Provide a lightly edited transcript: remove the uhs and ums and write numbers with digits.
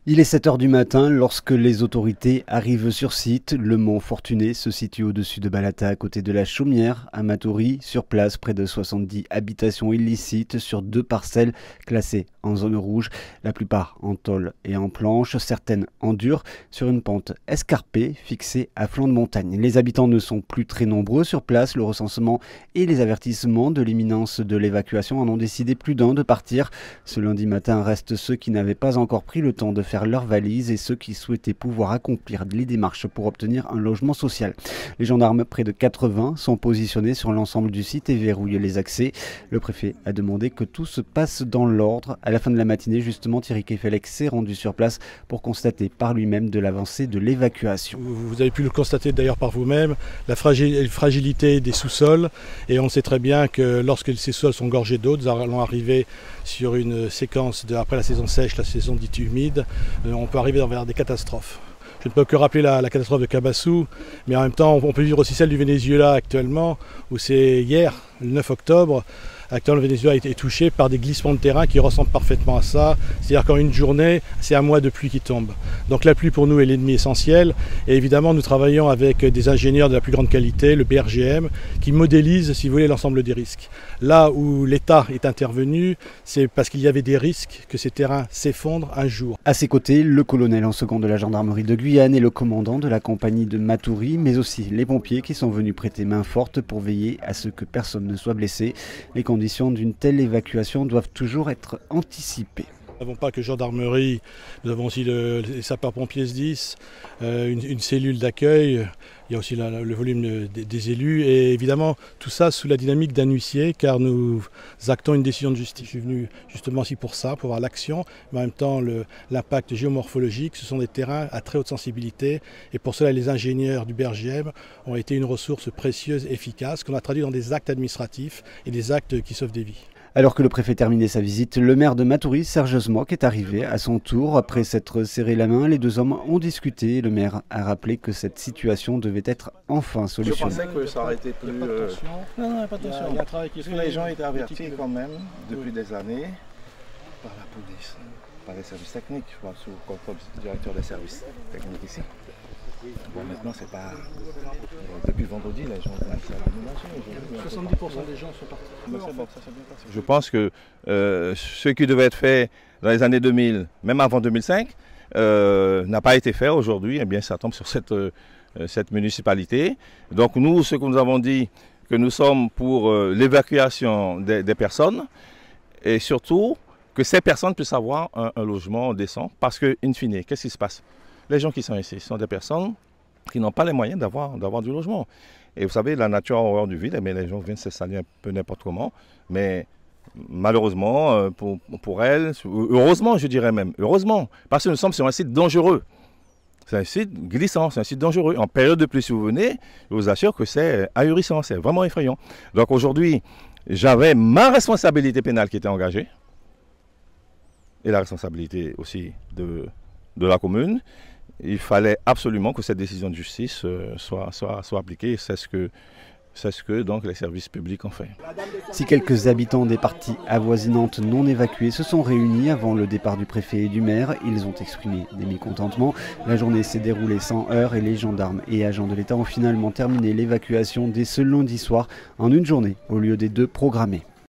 Il est 7 heures du matin lorsque les autorités arrivent sur site. Le mont Fortuné se situe au-dessus de Balata, à côté de la Chaumière, à Matoury. Sur place, près de 70 habitations illicites sur 2 parcelles classées en zone rouge, la plupart en tôle et en planche, certaines en dur, sur une pente escarpée fixée à flanc de montagne. Les habitants ne sont plus très nombreux sur place. Le recensement et les avertissements de l'imminence de l'évacuation en ont décidé plus d'un de partir. Ce lundi matin restent ceux qui n'avaient pas encore pris le temps de faire leurs valises et ceux qui souhaitaient pouvoir accomplir les démarches pour obtenir un logement social. Les gendarmes, près de 80, sont positionnés sur l'ensemble du site et verrouillent les accès. Le préfet a demandé que tout se passe dans l'ordre. À la fin de la matinée, justement, Thierry Kefelec s'est rendu sur place pour constater par lui-même de l'avancée de l'évacuation. Vous avez pu le constater d'ailleurs par vous-même, la fragilité des sous-sols, et on sait très bien que lorsque ces sols sont gorgés d'eau, nous allons arriver sur une séquence après la saison sèche, la saison dite humide, on peut arriver vers des catastrophes. Je ne peux que rappeler la catastrophe de Cabassou, mais en même temps on peut vivre aussi celle du Venezuela actuellement, où c'est hier, le 9 octobre, actuellement le Venezuela a été touché par des glissements de terrain qui ressemblent parfaitement à ça. C'est-à-dire qu'en une journée, c'est un mois de pluie qui tombe. Donc la pluie pour nous est l'ennemi essentiel. Et évidemment, nous travaillons avec des ingénieurs de la plus grande qualité, le BRGM, qui modélisent, si vous voulez, l'ensemble des risques. Là où l'État est intervenu, c'est parce qu'il y avait des risques que ces terrains s'effondrent un jour. À ses côtés, le colonel en second de la gendarmerie de Guyane et le commandant de la compagnie de Matoury, mais aussi les pompiers qui sont venus prêter main forte pour veiller à ce que personne ne soit blessé. Les conditions d'une telle évacuation doivent toujours être anticipées. Nous n'avons pas que gendarmerie, nous avons aussi les sapeurs-pompiers SDIS, une cellule d'accueil, il y a aussi le volume des élus et évidemment tout ça sous la dynamique d'un huissier car nous actons une décision de justice. Je suis venu justement aussi pour ça, pour voir l'action, mais en même temps l'impact géomorphologique, ce sont des terrains à très haute sensibilité et pour cela les ingénieurs du BRGM ont été une ressource précieuse, efficace, qu'on a traduit dans des actes administratifs et des actes qui sauvent des vies. Alors que le préfet terminait sa visite, le maire de Matoury, Serge Smock, est arrivé à son tour. Après s'être serré la main, les deux hommes ont discuté. Le maire a rappelé que cette situation devait être enfin solutionnée. Je pensais que ça aurait été plus... Non, pas de tension. Il y a un travail qui se fait. Les gens étaient avertis quand même depuis des années par la police, par les services techniques, je vois, sous contrôle du directeur des services techniques ici. Bon, maintenant, c'est pas... Depuis vendredi, les gens commencent à déménager. 70% des gens sont partis. Je pense que ce qui devait être fait dans les années 2000, même avant 2005, n'a pas été fait aujourd'hui. Eh bien, ça tombe sur cette municipalité. Donc nous, ce que nous avons dit, que nous sommes pour l'évacuation des personnes et surtout que ces personnes puissent avoir un logement décent. Parce que, in fine, qu'est-ce qui se passe? Les gens qui sont ici sont des personnes qui n'ont pas les moyens d'avoir du logement. Et vous savez, la nature a horreur du vide, mais les gens viennent s'installer un peu n'importe comment. Mais malheureusement, pour elles, heureusement je dirais même, heureusement, parce que nous sommes sur un site dangereux. C'est un site glissant, c'est un site dangereux. En période de pluie, si vous venez, je vous assure que c'est ahurissant, c'est vraiment effrayant. Donc aujourd'hui, j'avais ma responsabilité pénale qui était engagée, et la responsabilité aussi de la commune. Il fallait absolument que cette décision de justice soit appliquée. C'est ce que donc les services publics ont fait. Si quelques habitants des parties avoisinantes non évacuées se sont réunis avant le départ du préfet et du maire, ils ont exprimé des mécontentements. La journée s'est déroulée sans heurts et les gendarmes et agents de l'État ont finalement terminé l'évacuation dès ce lundi soir en une journée au lieu des 2 programmées.